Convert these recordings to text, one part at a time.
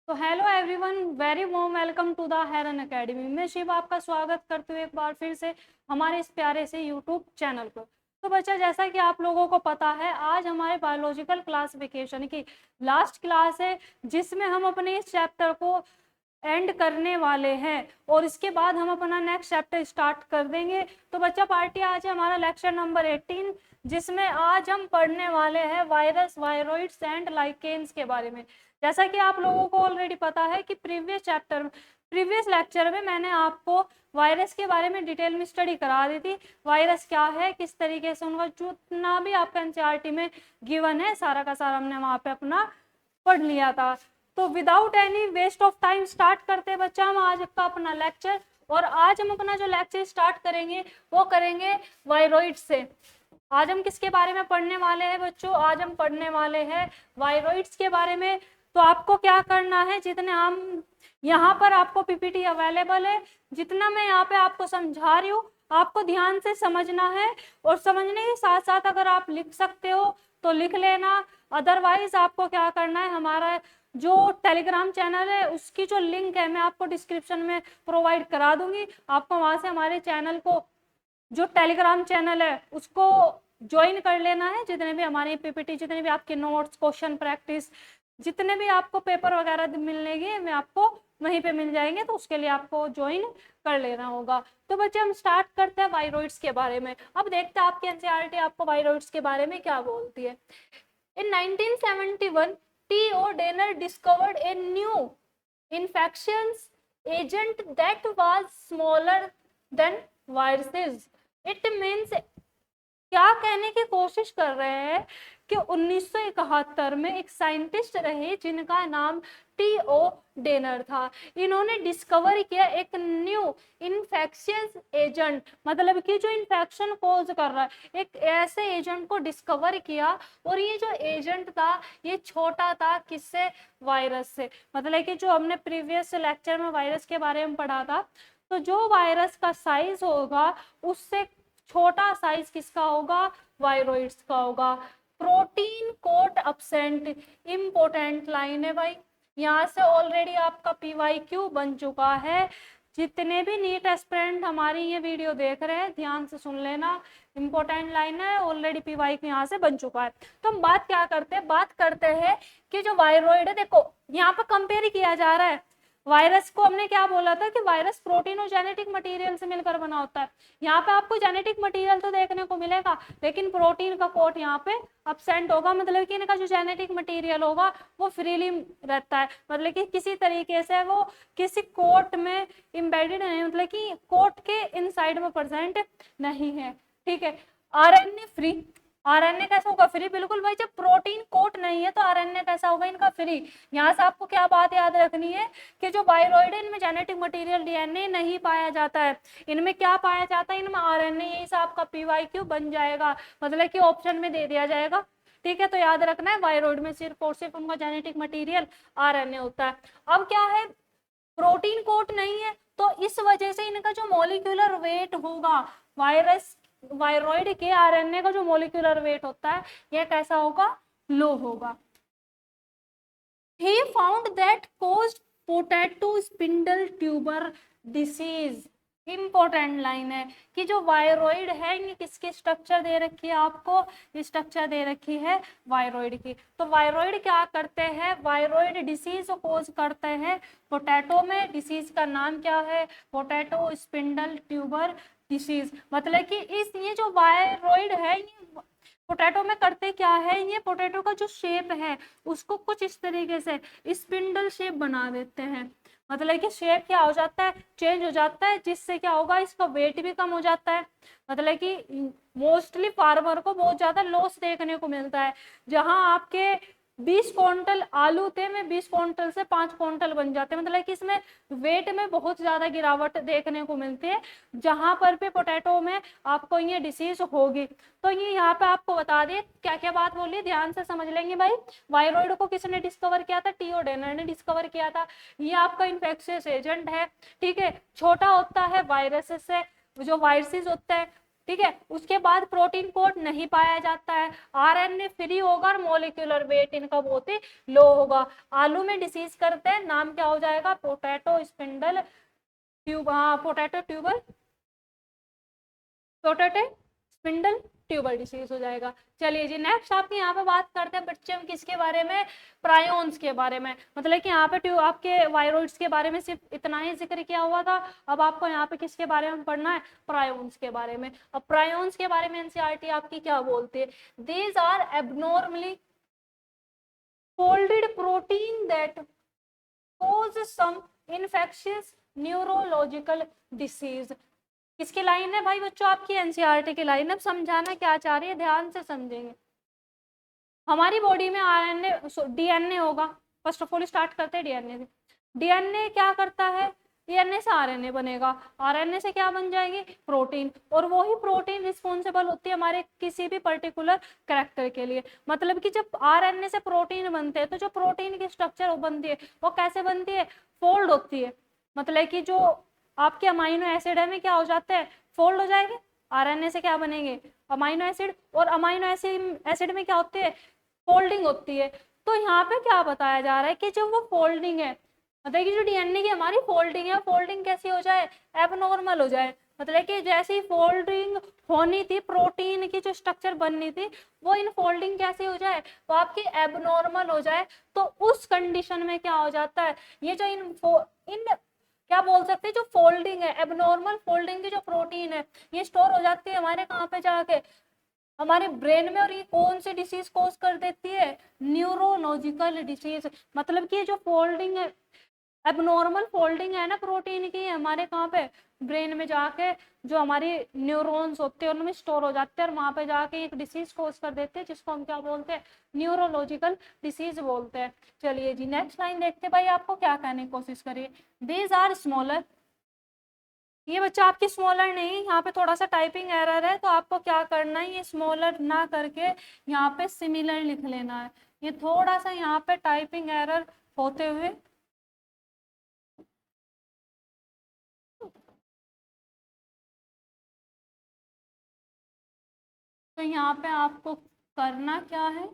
तो hello everyone, very warm welcome to the Heron Academy. मैं शिव आपका स्वागत करती हूँ एक बार फिर से हमारे इस प्यारे से यूट्यूब चैनल पर। तो बच्चा, जैसा कि आप लोगों को पता है, आज हमारे बायोलॉजिकल क्लासिफिकेशन की लास्ट क्लास है, जिसमें हम अपने इस चैप्टर को एंड करने वाले हैं और इसके बाद हम अपना नेक्स्ट चैप्टर स्टार्ट कर देंगे। तो बच्चा पार्टी, आज है हमारा लेक्चर नंबर 18, जिसमें आज हम पढ़ने वाले हैं वायरस, वायरोइड्स एंड लाइकेन्स के बारे में। जैसा कि आप लोगों को ऑलरेडी पता है कि प्रीवियस लेक्चर में मैंने आपको वायरस के बारे में डिटेल में स्टडी करा दी थी। वायरस क्या है, किस तरीके से उनका जितना भी आपका एनसीईआरटी में गिवन है, सारा का सारा हमने वहां पे अपना पढ़ लिया था। तो without any waste of time start करते हैं बच्चा हम आज का अपना लेक्चर। और आज हम अपना जो लेक्चर स्टार्ट करेंगे वो करेंगे वायरोइड से। आज हम किसके बारे में पढ़ने वाले हैं बच्चों? आज हम पढ़ने वाले हैं वायरोइड्स के बारे में। तो आपको क्या करना है, जितने हम यहाँ पर आपको पीपीटी अवेलेबल है, जितना मैं यहाँ पे आपको समझा रही हूँ आपको ध्यान से समझना है, और समझने के साथ साथ अगर आप लिख सकते हो तो लिख लेना। अदरवाइज आपको क्या करना है, हमारा जो टेलीग्राम चैनल है उसकी जो लिंक है मैं आपको डिस्क्रिप्शन में प्रोवाइड करा दूंगी। आपको वहां से हमारे चैनल को, जो टेलीग्राम चैनल है उसको ज्वाइन कर लेना है। जितने भी हमारे पीपीटी, जितने भी आपके नोट्स, क्वेश्चन प्रैक्टिस, जितने भी आपको पेपर वगैरह मिलने मैं आपको वहीं पे मिल जाएंगे, तो उसके लिए आपको ज्वाइन कर लेना होगा। तो बच्चे हम स्टार्ट करते हैं वायरोइड्स के बारे में। अब देखते हैं आपकी एनसीईआरटी आपको वायरोइड्स के बारे में क्या बोलती है। In 1971, T.O. Denner discovered a new infectious agent that was smaller than viruses. It means क्या कहने की कोशिश कर रहे हैं कि 1971 में एक साइंटिस्ट रहे जिनका नाम टी.ओ. डेनर था। इन्होंने डिस्कवर किया एक न्यू इन्फेक्शियस एजेंट, मतलब कि जो इन्फेक्शन कॉज कर रहा है, एक ऐसे एजेंट को डिस्कवर किया। और ये जो एजेंट था ये छोटा था, किससे? वायरस से। मतलब कि जो हमने प्रीवियस लेक्चर में वायरस के बारे में पढ़ा था, तो जो वायरस का साइज होगा उससे छोटा साइज किसका होगा? वायरोइड्स का होगा। Protein coat absent, important line है भाई। यहाँ से ऑलरेडी आपका पीवाईक्यू बन चुका है। जितने भी नीट एस्पिरेंट हमारी ये वीडियो देख रहे हैं ध्यान से सुन लेना, इंपोर्टेंट लाइन है, ऑलरेडी पीवाईक्यू यहाँ से बन चुका है। तो हम बात क्या करते हैं, बात करते हैं कि जो वायरोइड है, देखो यहाँ पर कंपेयर किया जा रहा है। वायरस को हमने क्या बोला था कि वायरस प्रोटीन और जेनेटिक मटेरियल से मिलकर बना होता है। यहाँ पे आपको जेनेटिक मटेरियल तो देखने को मिलेगा, लेकिन प्रोटीन का कोट यहाँ पे अब्सेंट होगा। मतलब कि इनका जो जेनेटिक मटेरियल होगा वो फ्रीली रहता है, मतलब कि किसी तरीके से वो किसी कोट में इम्बेडेड नहीं, मतलब कि कोट के इनसाइड में प्रेजेंट नहीं है। ठीक है। आरएनए फ्री, आरएनए कैसा होगा? फ्री। बिल्कुल भाई, जब प्रोटीन कोट नहीं है तो आरएनए कैसा होगा? इनका फ्री। यहाँ से आपको क्या बात याद रखनी है कि जो वायरोइड है इनमें जेनेटिक मटेरियल डीएनए नहीं पाया जाता है, इनमें क्या पाया जाता है? इनमें आरएनए। यही से आपका पीवाईक्यू बन जाएगा, मतलब कि ऑप्शन में दे दिया जाएगा। ठीक है, तो याद रखना है वायरोइड में सिर्फ और सिर्फ उनका जेनेटिक मटेरियल आरएनए होता है। अब क्या है, प्रोटीन कोट नहीं है तो इस वजह से इनका जो मॉलिक्यूलर वेट होगा, वायरोइड के आरएनए का जो मॉलिक्यूलर वेट होता है यह कैसा होगा? लो होगा। He found that caused potato spindle tuber disease। Important line है कि जो वायरोइड है ये किसकी स्ट्रक्चर दे रखी है आपको? स्ट्रक्चर दे रखी है वायरोइड की। तो वायरोइड क्या करते हैं? वायरोइड डिसीज कोज करते हैं पोटैटो में। डिसीज का नाम क्या है? Potato spindle tuber disease. मतलब कि इस ये जो वायरोइड है ये पोटैटो में करते क्या है, ये पोटैटो का जो शेप है उसको कुछ इस तरीके से स्पिंडल शेप बना देते हैं। मतलब कि शेप क्या हो जाता है? चेंज हो जाता है, जिससे क्या होगा? इसका वेट भी कम हो जाता है। मतलब कि मोस्टली फार्मर को बहुत ज्यादा लॉस देखने को मिलता है। जहां आपके 20 क्विंटल आलू थे में 20 क्विंटल से 5 क्विंटल बन जाते हैं। मतलब कि इसमें वेट में बहुत ज्यादा गिरावट देखने को मिलती है, जहां पर भी पोटैटो में आपको ये डिसीज होगी। तो ये यहाँ पे आपको बता दें क्या क्या बात बोली, ध्यान से समझ लेंगे भाई। वायरोइड को किसने डिस्कवर किया था? टी.ओ. डेनर ने डिस्कवर किया था। ये आपका इन्फेक्शियस एजेंट है। ठीक है, छोटा होता है वायरस से, जो वायरसेस होते हैं ठीक है। उसके बाद प्रोटीन कोड नहीं पाया जाता है, आरएनए फ्री होगा और मोलिकुलर वेट इनका बहुत ही लो होगा। आलू में डिसीज करते हैं, नाम क्या हो जाएगा, potato spindle tube, potato tuber, potato spindle tuber disease हो जाएगा। चलिए जी नेक्स्ट आपके यहाँ पे बात करते हैं बच्चे हम किसके बारे में, प्रायोन्स के बारे में। मतलब कि यहाँ पे आपके वायरोइड्स के बारे में सिर्फ इतना ही जिक्र किया हुआ था, अब आपको यहाँ पे किसके बारे में पढ़ना है, प्रायोन्स के बारे में। अब प्रायोन्स के बारे में एनसीईआरटी आपकी क्या बोलती है, these are abnormally folded protein that cause some infectious neurological disease। किसकी लाइन है भाई बच्चों, आपकी एनसीईआरटी की लाइन। अब समझाना क्या चाह रही है, ध्यान से समझेंगे। हमारी बॉडी में आरएनए डीएनए होगा, फर्स्ट ऑफ ऑल स्टार्ट करते हैं डीएनए से। डीएनए क्या करता है, डीएनए से आरएनए बनेगा, आरएनए से क्या बन जाएगी, प्रोटीन, और वही प्रोटीन रिस्पॉन्सिबल होती है हमारे किसी भी पर्टिकुलर कैरेक्टर के लिए। मतलब कि जब आरएनए से प्रोटीन बनते हैं तो जो प्रोटीन की स्ट्रक्चर बनती है वो कैसे बनती है, फोल्ड होती है। मतलब कि जो आपके अमाइनो एसिड है में क्या हो जाते हैं, फोल्ड हो जाएंगे, आरएनए से क्या बनेंगे, अमाइनो एसिड, और अमाइनो एसिड में क्या होती है, फोल्डिंग होती है। तो यहाँ पे क्या बताया जा रहा है कि जो वो फोल्डिंग है, मतलब कि जो डीएनए की हमारी फोल्डिंग है, फोल्डिंग कैसी हो जाए, एबनॉर्मल हो जाए। मतलब कि जैसी फोल्डिंग होनी थी, प्रोटीन की जो स्ट्रक्चर बननी थी वो इन फोल्डिंग कैसे हो जाए, वो आपकी एबनॉर्मल हो जाए। तो उस कंडीशन में क्या हो जाता है, ये जो इन क्या बोल सकते हैं, जो फोल्डिंग है, एबनॉर्मल फोल्डिंग की जो प्रोटीन है, ये स्टोर हो जाती है हमारे कहाँ पे जाके, हमारे ब्रेन में। और ये कौन सी डिसीज कॉज कर देती है, न्यूरोलॉजिकल डिसीज। मतलब कि जो फोल्डिंग है, एबनॉर्मल फोल्डिंग है ना प्रोटीन की, हमारे कहाँ पे, ब्रेन में जाके जो हमारी न्यूरॉन्स होते हैं उनमें स्टोर हो जाते हैं और वहां पे जाके एक डिसीज कॉज कर देते हैं जिसको हम क्या बोलते हैं, न्यूरोलॉजिकल डिसीज बोलते हैं। चलिए जी नेक्स्ट लाइन देखते हैं भाई, आपको क्या कहने की कोशिश करिए, दीज आर स्मॉलर। ये बच्चा आपकी स्मॉलर नहीं, यहाँ पे थोड़ा सा टाइपिंग एरर है, तो आपको क्या करना है, ये स्मॉलर ना करके यहाँ पे सिमिलर लिख लेना है। ये थोड़ा सा यहाँ पे टाइपिंग एरर होते हुए तो यहाँ पे आपको करना क्या है,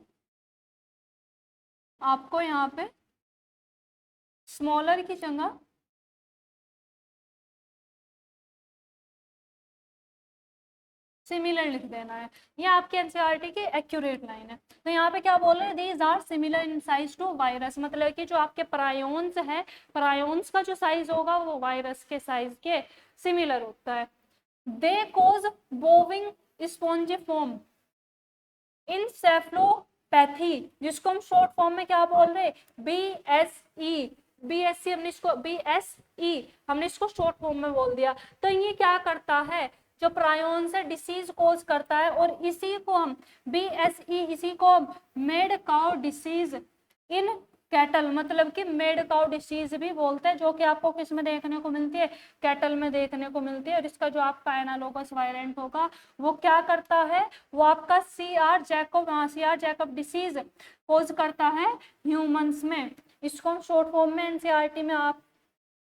आपको यहाँ पे स्मॉलर की जगह सिमिलर लिख देना है। ये आपके एनसीईआरटी की एक्यूरेट लाइन है। तो यहाँ पे क्या बोल रहे हैं, these are similar in size to virus. मतलब कि जो आपके प्रायोन्स है, प्रायोन्स का जो साइज होगा वो वायरस के साइज के सिमिलर होता है। दे कोज बोविंग स्पॉन्जिफॉर्म इंसेफ्लोपैथी, जिसको हम शॉर्ट फॉर्म में क्या बोल रहे हैं, BSE, BSC हमने इसको शॉर्ट फॉर्म में बोल दिया। तो ये क्या करता है, जो प्रायोन से डिसीज कोज करता है, और इसी को हम BSE, इसी को made cow disease in cattle, मतलब कि मेड काउ डिसीज भी बोलते हैं, जो कि आपको किस में देखने को मिलती है, कैटल में देखने को मिलती है। और इसका जो आपका एनालोगस वायरेंट होगा वो क्या करता है, वो आपका CR जैकब डिसीज कोज करता है ह्यूमंस में। इसको हम शॉर्ट फॉर्म में एनसीईआरटी में आप,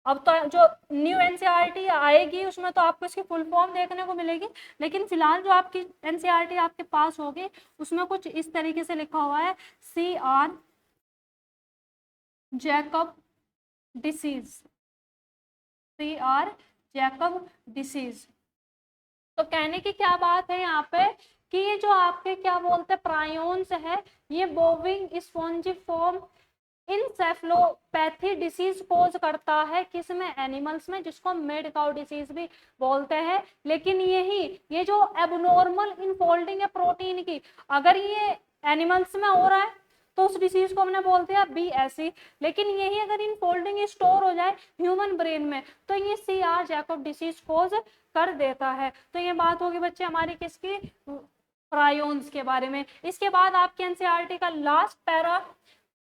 अब तो जो न्यू एनसीईआरटी आएगी उसमें तो आपको इसकी फुल फॉर्म देखने को मिलेगी, लेकिन फिलहाल जो आपकी एनसीईआरटी आपके पास होगी उसमें कुछ इस तरीके से लिखा हुआ है, CR Jacob disease, CR Jacob disease. तो कहने की क्या बात है यहाँ पे कि ये जो आपके क्या बोलते हैं प्रायोन्स है, ये बोविंग स्पॉन्जिफॉर्म इंसेफ्लोपैथी डिसीज कोज करता है, किसमें, एनिमल्स में, जिसको मेड काउ डिसीज भी बोलते हैं। लेकिन ये जो एबनॉर्मल इनफोल्डिंग है प्रोटीन की, अगर ये एनिमल्स में हो रहा है तो उस डिसीज को हमने बोलते हैं BSE। लेकिन यही अगर इनफोल्डिंग स्टोर हो जाए ह्यूमन ब्रेन में तो ये CR जैकब डिसीज कोज कर देता है। तो ये बात होगी बच्चे हमारी किसकी, प्रायोन्स के बारे में। इसके बाद आपके एनसीईआरटी का लास्ट पैरा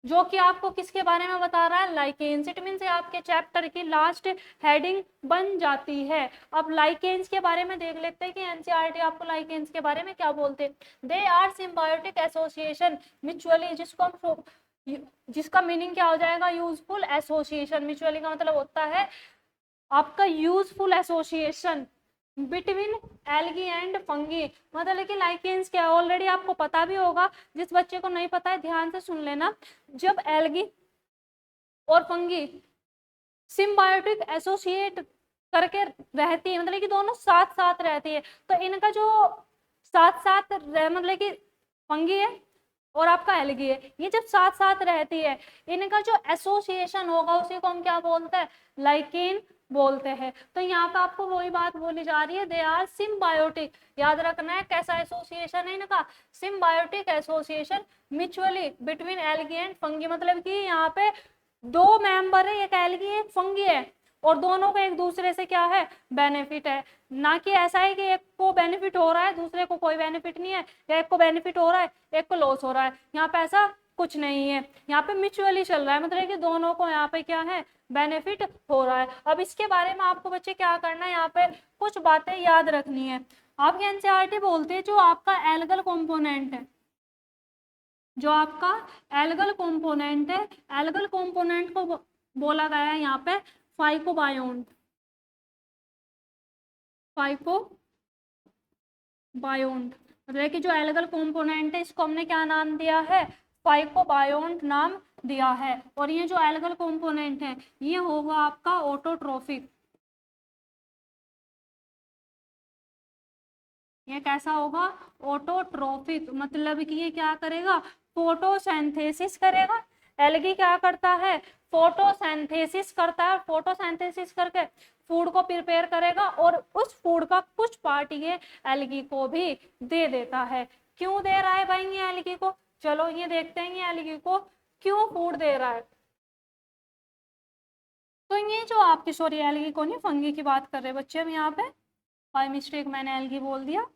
जो कि आपको किसके बारे में बता रहा है, लाइकेन्स। इट मीन से आपके चैप्टर की लास्ट हेडिंग बन जाती है। अब लाइकेन्स के बारे में देख लेते हैं कि एनसीईआरटी आपको लाइकेन्स के बारे में क्या बोलते हैं। They are symbiotic association mutually, जिसका मीनिंग क्या हो जाएगा, यूजफुल एसोसिएशन। म्यूचुअली का मतलब होता है आपका useful association between algae and fungi, मतलब कि लाइकेंस क्या है ऑलरेडी आपको पता भी होगा, जिस बच्चे को नहीं पता है ध्यान से सुन लेना। जब एल्गी और फंगी सिम्बायोटिक एसोसिएट करके रहती है, मतलब कि दोनों साथ साथ रहती है, तो इनका जो साथ साथ मतलब कि फंगी है और आपका एल्गी है, ये जब साथ साथ रहती है, इनका जो एसोसिएशन होगा उसी को हम क्या बोलते हैं, लाइकेन बोलते हैं। तो यहाँ पे आपको वही बात बोली जा रही है, दे आर सिम्बायोटिक, याद रखना है कैसा एसोसिएशन है इनका, symbiotic association mutually between algae and fungi, मतलब कि यहाँ पे दो मेंबर है, एक एल्गी एक फंगी है, और दोनों को एक दूसरे से क्या है, बेनिफिट है। ना कि ऐसा है कि एक को बेनिफिट हो रहा है दूसरे को कोई बेनिफिट नहीं है, या एक को बेनिफिट हो रहा है एक को लॉस हो रहा है, यहाँ पे ऐसा कुछ नहीं है, यहाँ पे म्यूचुअली चल रहा है, मतलब कि दोनों को यहाँ पे क्या है, बेनिफिट हो रहा है। अब इसके बारे में आपको बच्चे क्या करना है, यहाँ पे कुछ बातें याद रखनी है। आपके एनसीईआरटी बोलते हैं जो आपका एल्गल कंपोनेंट है, जो आपका एल्गल कंपोनेंट है, एल्गल कंपोनेंट को बोला गया है यहाँ पे फाइकोबायोन्ट, फाइकोबायोन्ट, मतलब कि जो एल्गल कंपोनेंट है इसको हमने क्या नाम दिया है, फाइकोबायोन्ट नाम दिया है। और ये जो एल्गल कंपोनेंट है ये होगा आपका ऑटोट्रोफिक, ये कैसा होगा, ऑटोट्रोफिक, मतलब कि ये क्या करेगा, फोटोसिंथेसिस करेगा। एल्गी क्या करता है, फोटोसिंथेसिस करता है, फोटोसिंथेसिस करके फूड को प्रिपेयर करेगा और उस फूड का कुछ पार्ट ये एल्गी को भी दे देता है। क्यों दे रहा है भाई ये एल्गी को, चलो ये देखते हैं ये एल्गी को क्यों फूड दे रहा है। तो ये जो आपकी, सॉरी एल्गी को नहीं, फंगी की बात कर रहे हैं बच्चे हम यहाँ पे, बाय मिस्टेक मैंने एल्गी बोल दिया,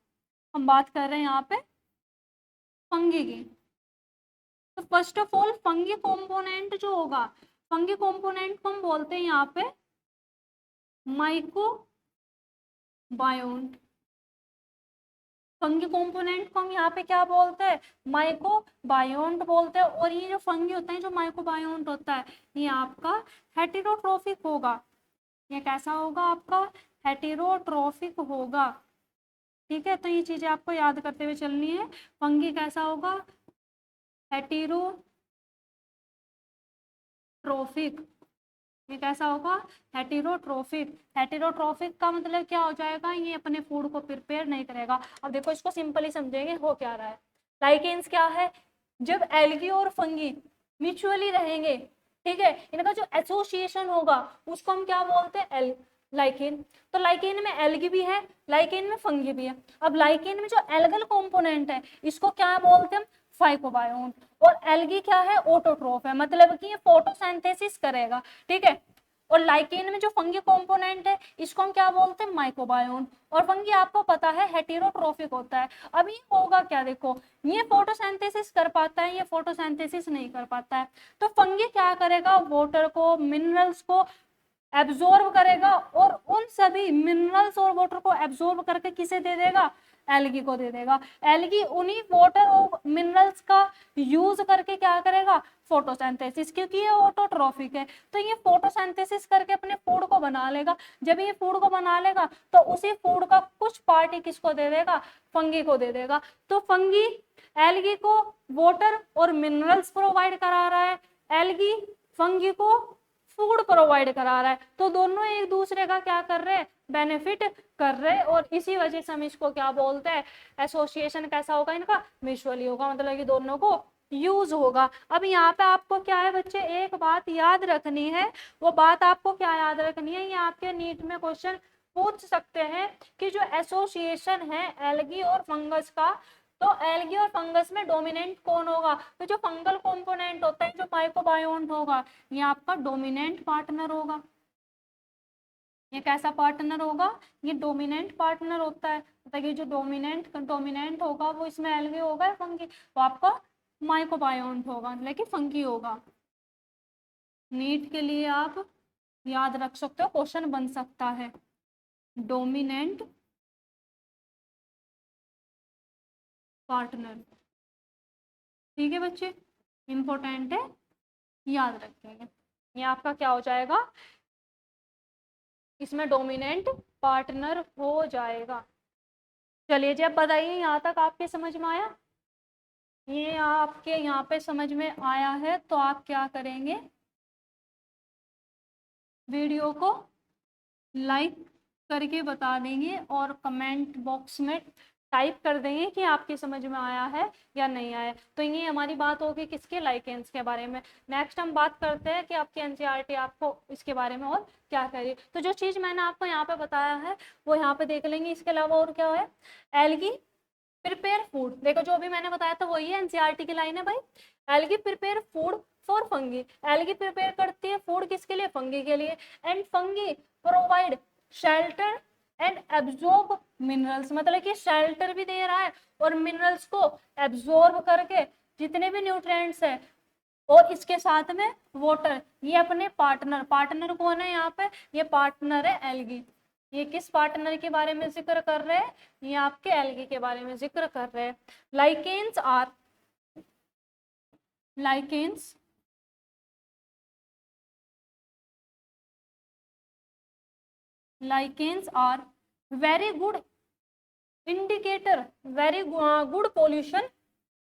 हम बात कर रहे हैं यहाँ पे फंगी की। तो first of all fungi component जो होगा, फंगी कंपोनेंट को हम बोलते हैं यहाँ पे माइकोबायोन्ट, फंगी कंपोनेंट को हम यहाँ पे क्या बोलते हैं, माइकोबायोन्ट बोलते हैं। और ये जो फंगी होता है, जो माइकोबायोन्ट होता है, ये आपका हेटेरोट्रोफिक होगा, ये कैसा होगा आपका, हेटेरोट्रोफिक होगा। ठीक है, तो ये चीजें आपको याद करते हुए चलनी है, फंगी कैसा होगा, हेटेरोट्रोफिक, ये कैसा होगा, हेटेरोट्रोफिक। हेटेरोट्रोफिक का मतलब क्या हो जाएगा, ये अपने फूड को प्रिपेयर नहीं करेगा। अब देखो इसको सिंपली समझेंगे, हो क्या रहा है, लाइकेन्स क्या है, जब एल्गी और फंगी म्यूचुअली रहेंगे, ठीक है, इनका जो एसोसिएशन होगा उसको हम क्या बोलते हैं, लाइकेन। तो लाइकेन में एल्गी भी है, लाइकेन में फंगी भी है। अब लाइकेन में जो एल्गल कंपोनेंट है इसको क्या बोलते हैं, फाइकोबायोन्ट। और एल्गी क्या है, ऑटोट्रोफ है, मतलब कि ये फोटोसिंथेसिस करेगा, ठीक है। और लाइकेन में जो फंगी कंपोनेंट है इसको हम क्या बोलते हैं, माइकोबायोन्ट। और फंगी आपको पता है हेटेरोट्रोफिक होता है। अब ये होगा क्या, देखो ये फोटोसिंथेसिस कर पाता है, ये फोटोसिंथेसिस नहीं कर पाता है। तो फंगी क्या करेगा, वाटर को, मिनरल्स को एब्जॉर्ब करेगा, और उन सभी मिनरल्स और वाटर को एब्जॉर्ब करके किसे दे देगा, एल्गी को दे देगा। एल्गी उन्हीं वाटर और मिनरल्स का यूज करके क्या करेगा, फोटोसिंथेसिस, क्योंकि ये ऑटोट्रोफिक है तो ये फोटोसिंथेसिस करके अपने फूड को बना लेगा। जब ये फूड को बना लेगा तो उसी फूड का कुछ पार्ट ही किसको दे देगा, फंगी को दे देगा। तो फंगी एल्गी को वाटर और मिनरल्स प्रोवाइड करा रहा है, एल्गी फंगी को फूड प्रोवाइड करा रहा है, तो दोनों एक दूसरे का क्या कर रहे हैं, बेनिफिट कर रहे हैं। और इसी वजह से हम इसको क्या बोलते हैं, एसोसिएशन कैसा होगा इनका, म्यूचुअली होगा, मतलब कि दोनों को यूज होगा। अब यहाँ पे आपको क्या है बच्चे, एक बात याद रखनी है, वो बात आपको क्या याद रखनी है, ये आपके नीट में क्वेश्चन पूछ सकते हैं कि जो एसोसिएशन है एल्गी और फंगस का, तो एल्गी और फंगस में डोमिनेंट कौन होगा, तो जो फंगल कंपोनेंट होता है, जो माइकोबायोन्ट होगा, ये आपका डोमिनेंट पार्टनर होगा। ये कैसा पार्टनर होगा, ये डोमिनेंट पार्टनर होता है, मतलब ये जो डोमिनेंट डोमिनेंट होगा वो इसमें एल्गी होगा, फंगी तो आपका माइकोबायोन्ट होगा, लेकिन फंगी होगा। नीट के लिए आप याद रख सकते हो, क्वेश्चन बन सकता है, डोमिनेंट पार्टनर। ठीक है बच्चे, इंपॉर्टेंट है, याद रखेंगे। ये आपका क्या हो जाएगा, इसमें डोमिनेंट पार्टनर हो जाएगा। चलिए जी, अब बताइए यहाँ तक आपके समझ में आया? ये आपके यहाँ पे समझ में आया है तो आप क्या करेंगे, वीडियो को लाइक करके बता देंगे और कमेंट बॉक्स में टाइप कर देंगे कि आपकी समझ में आया है या नहीं आया। तो ये हमारी बात होगी किसके, लाइकेंस के बारे में। नेक्स्ट हम बात करते हैं कि आपकी एनसीईआरटी आपको इसके बारे में और क्या कह रही है। तो जो चीज़ मैंने आपको यहाँ पे बताया है वो यहाँ पे देख लेंगे। इसके अलावा और क्या है, एल्गी प्रिपेयर फूड, देखो जो अभी मैंने बताया था वही है, एनसीईआरटी की लाइन है भाई। Algae prepare food for fungi, algae prepare करती है फूड किसके लिए, फंगी के लिए। And fungi provide shelter and absorb minerals, मतलब कि शेल्टर भी दे रहा है और मिनरल्स को एब्जॉर्ब करके जितने भी न्यूट्रिएंट्स है, और इसके साथ में वाटर। ये अपने पार्टनर, पार्टनर कौन है यहाँ पे, ये पार्टनर है एल्गी। ये किस पार्टनर के बारे में जिक्र कर रहे हैं, ये आपके एल्गी के बारे में जिक्र कर रहे हैं। Lichens are, lichens lichens are very good indicator, very good pollution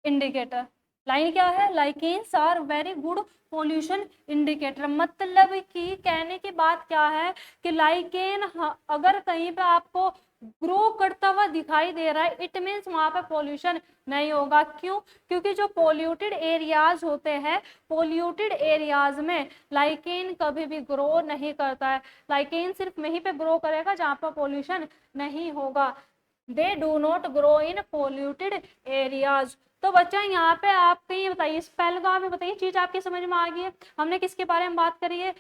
indicator. Line क्या है, lichens are very good pollution indicator, मतलब कि कहने की बात क्या है कि लाइकेन अगर कहीं पे आपको ग्रो करता हुआ दिखाई दे रहा है, इट मीन्स वहां पे पोल्यूशन नहीं होगा। क्यों, क्योंकि जो पोल्यूटेड एरियाज होते हैं, पोल्यूटेड एरियाज में लाइकेन कभी भी ग्रो नहीं करता है। लाइकेन सिर्फ वहीं पे ग्रो करेगा जहाँ पर पोल्यूशन नहीं होगा। They do not grow in polluted areas. तो बच्चा यहाँ पे आपके ये बताइए, स्पेल का हमें बताइए, चीज आपकी समझ में आ गई है। हमने किसके बारे में बात करी है,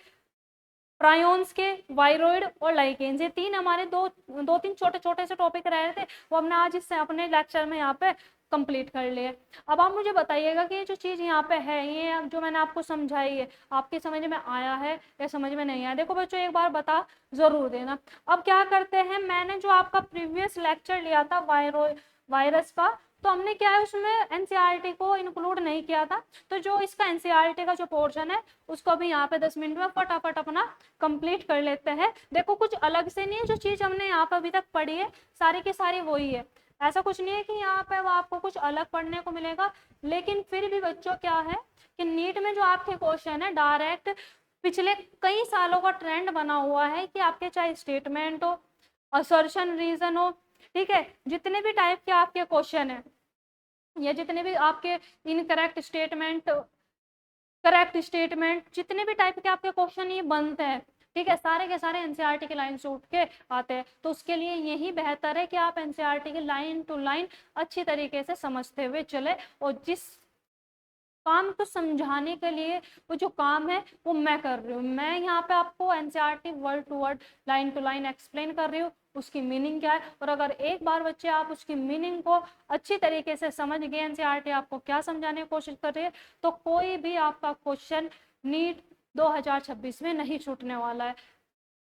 प्रायोन्स के, वायरोइड और लाइकेन्स। ये तीन हमारे दो तीन छोटे छोटे से टॉपिक रह रहे थे, वो हमने आज इससे अपने लेक्चर में यहाँ पे कंप्लीट कर लिए। अब आप मुझे बताइएगा कि ये जो चीज यहाँ पे है, ये जो मैंने आपको समझाई है, आपकी समझ में आया है या समझ में नहीं आया। देखो बच्चों, एक बार बता जरूर देना। अब क्या करते हैं, मैंने जो आपका प्रीवियस लेक्चर लिया था वायरस का, तो हमने क्या है उसमें एनसीईआरटी को इंक्लूड नहीं किया था। तो जो इसका एनसीईआरटी का जो पोर्शन है उसको भी यहाँ पे 10 मिनट में फटाफट अपना कंप्लीट कर लेते हैं। देखो कुछ अलग से नहीं है, जो चीज हमने यहाँ पे अभी तक पढ़ी है सारी की सारी वही है। ऐसा कुछ नहीं है कि यहाँ पे वो आपको कुछ अलग पढ़ने को मिलेगा। लेकिन फिर भी बच्चों क्या है कि नीट में जो आपके क्वेश्चन है डायरेक्ट पिछले कई सालों का ट्रेंड बना हुआ है कि आपके चाहे स्टेटमेंट हो, असर्शन, रीजन हो, ठीक है, जितने भी टाइप के आपके क्वेश्चन है या जितने भी आपके इनकरेक्ट स्टेटमेंट, करेक्ट स्टेटमेंट, जितने भी टाइप के आपके क्वेश्चन ये बनते हैं, ठीक है, सारे के सारे एनसीईआरटी की लाइन से उठ के आते हैं। तो उसके लिए यही बेहतर है कि आप एनसीईआरटी की लाइन टू लाइन अच्छी तरीके से समझते हुए चले, और जिस काम को समझाने के लिए वो जो काम है वो मैं कर रही हूँ। मैं यहाँ पे आपको NCERT word to word, line to line explain कर रही हूँ, उसकी मीनिंग क्या है। और अगर एक बार बच्चे आप उसकी मीनिंग को अच्छी तरीके से समझ गए, एनसीईआरटी आपको क्या समझाने की कोशिश कर रही है, तो कोई भी आपका क्वेश्चन नीट 2026 में नहीं छूटने वाला है।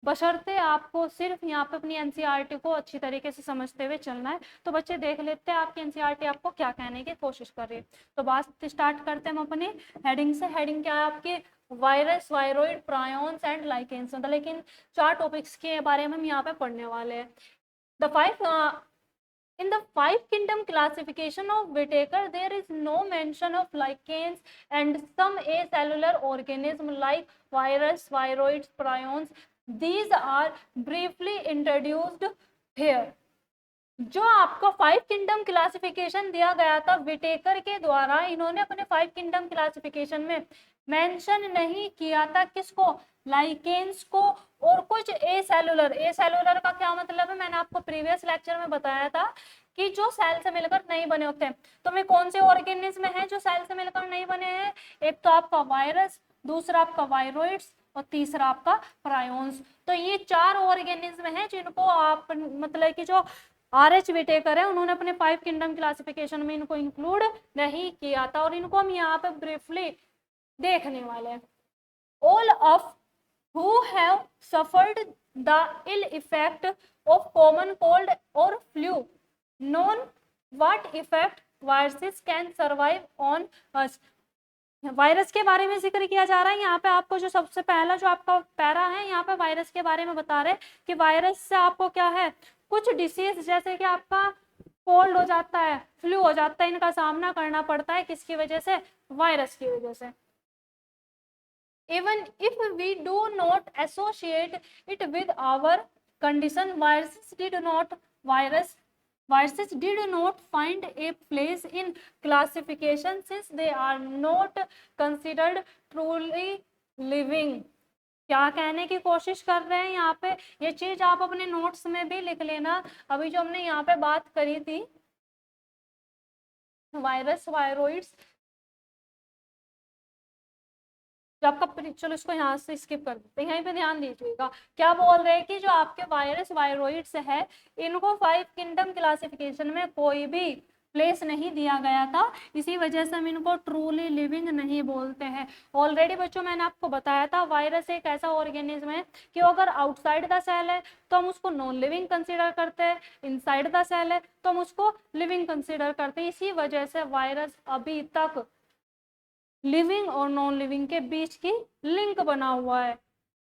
बशर्ते आपको सिर्फ यहाँ पे अपनी एनसीईआरटी को अच्छी तरीके से समझते हुए चलना है। तो बच्चे देख लेते हैं आपकी एनसीईआरटी आपको क्या कहने की कोशिश कर रही है। तो बात स्टार्ट करते हैं हम अपने हेडिंग से। हेडिंग क्या है आपकी, virus, viroid, prions and lichens, मतलब लेकिन 4 टॉपिक्स के बारे में हम यहाँ पे पढ़ने वाले हैं। The 5 in the 5 kingdom classification of Whitaker, there is no mention of lichens and some acellular organism like virus, viroids, prions. These are briefly introduced here. जो आपको 5 किंगडम क्लासिफिकेशन दिया गया था विटेकर के द्वारा, इन्होंने अपने 5 किंगडम क्लासिफिकेशन में मेंशन नहीं किया था किसको, लाइकेन्स को और कुछ एसेलुलर। एसेलुलर का क्या मतलब है, मैंने आपको प्रीवियस लेक्चर में बताया था कि जो सेल से मिलकर नहीं बने होते हैं। तो मैं कौन से ऑर्गेनिज्म हैं जो सेल से मिलकर नहीं बने हैं, एक तो आपका वायरस, दूसरा आपका वायरोइड्स और तीसरा आपका प्रायोन्स। तो ये 4 ऑर्गेनिज्म हैं जिनको आप मतलब कि जो आर.एच. विटेकर है उन्होंने अपने 5 किंगडम क्लासिफिकेशन में इनको इंक्लूड नहीं किया था, और इनको हम यहाँ पे ब्रीफली देखने वाले हैं। All of who have suffered the ill effect of common cold or flu known what effect viruses can survive on us. Virus के बारे में जिक्र किया जा रहा है यहाँ पे। आपको जो सबसे पहला जो आपका पैरा है यहाँ पे वायरस के बारे में बता रहे कि वायरस से आपको क्या है, कुछ डिसीज जैसे कि आपका कोल्ड हो जाता है, फ्लू हो जाता है, इनका सामना करना पड़ता है किसकी वजह से, वायरस की वजह से। Even if we do not associate it with our condition, viruses did not find a place in classification since they are not considered truly living। क्या कहने की कोशिश कर रहे हैं यहाँ पे, ये चीज आप अपने नोट्स में भी लिख लेना। अभी जो हमने यहाँ पे बात करी थी वायरस वायरोइड्स, जो आपका, चलो इसको यहाँ से स्किप कर देते हैं, यहीं पे ध्यान दीजिएगा। क्या बोल रहे हैं कि जो आपके वायरस वायरोइड्स है इनको 5 किंगडम क्लासिफिकेशन में कोई भी प्लेस नहीं दिया गया था, इसी वजह से हम इनको ट्रूली लिविंग नहीं बोलते हैं। ऑलरेडी बच्चों मैंने आपको बताया था वायरस एक ऐसा ऑर्गेनिज्म है कि अगर आउटसाइड द सेल है तो हम उसको नॉन लिविंग कंसिडर करते हैं, इनसाइड द सेल है तो हम उसको लिविंग कंसिडर करते हैं। इसी वजह से वायरस अभी तक लिविंग और नॉन लिविंग के बीच की लिंक बना हुआ है।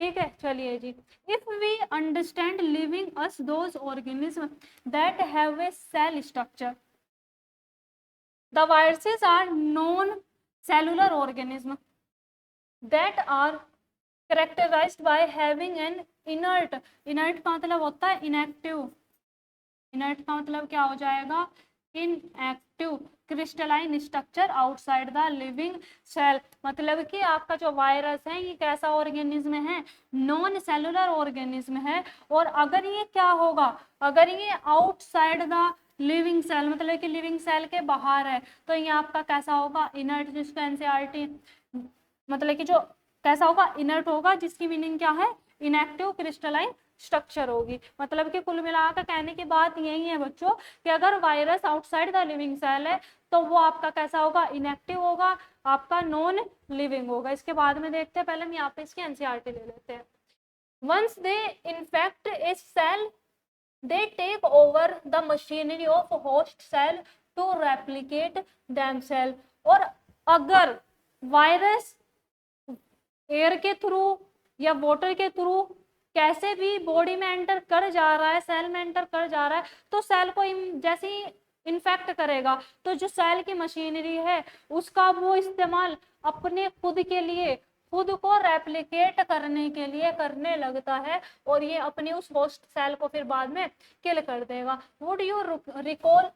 ठीक है, चलिए जी। If we understand living as those organism that have a cell structure, the viruses are non cellular organism that are characterised by having an inert, inert का मतलब होता है इनएक्टिव, इनर्ट का मतलब क्या हो जाएगा, inactive crystalline structure outside the living cell. मतलब कि आपका जो वायरस है ये कैसा ऑर्गेनिज्म है, नॉन सेलुलर ऑर्गेनिज्म है। और अगर ये क्या होगा, अगर ये आउटसाइड द लिविंग सेल मतलब कि लिविंग सेल के बाहर है तो ये आपका कैसा होगा, इनर्ट, जिसको एनसीईआरटी मतलब कि जो कैसा होगा, इनर्ट होगा, जिसकी मीनिंग क्या है, इनएक्टिव क्रिस्टलाइन स्ट्रक्चर होगी। मतलब कि कुल मिलाकर कहने की बात यही है बच्चों कि अगर virus outside the living cell है तो वो आपका कैसा होगा, इनएक्टिव होगा, आपका नॉन लिविंग होगा। इसके बाद में देखते हैं, पहले हम यहाँ पे इसकी एनसीईआरटी ले लेते हैं। Once they infect a cell they take over the machinery of host cell to replicate themselves। और अगर वायरस एयर के थ्रू या वाटर के थ्रू कैसे भी बॉडी में एंटर कर जा रहा है, सेल में एंटर कर जा रहा है, तो सेल को जैसे ही इन्फेक्ट करेगा तो जो सेल की मशीनरी है उसका वो इस्तेमाल अपने खुद के लिए, खुद को रेप्लिकेट करने के लिए करने लगता है और ये अपनी उस होस्ट सेल को फिर बाद में किल कर देगा। Would you recall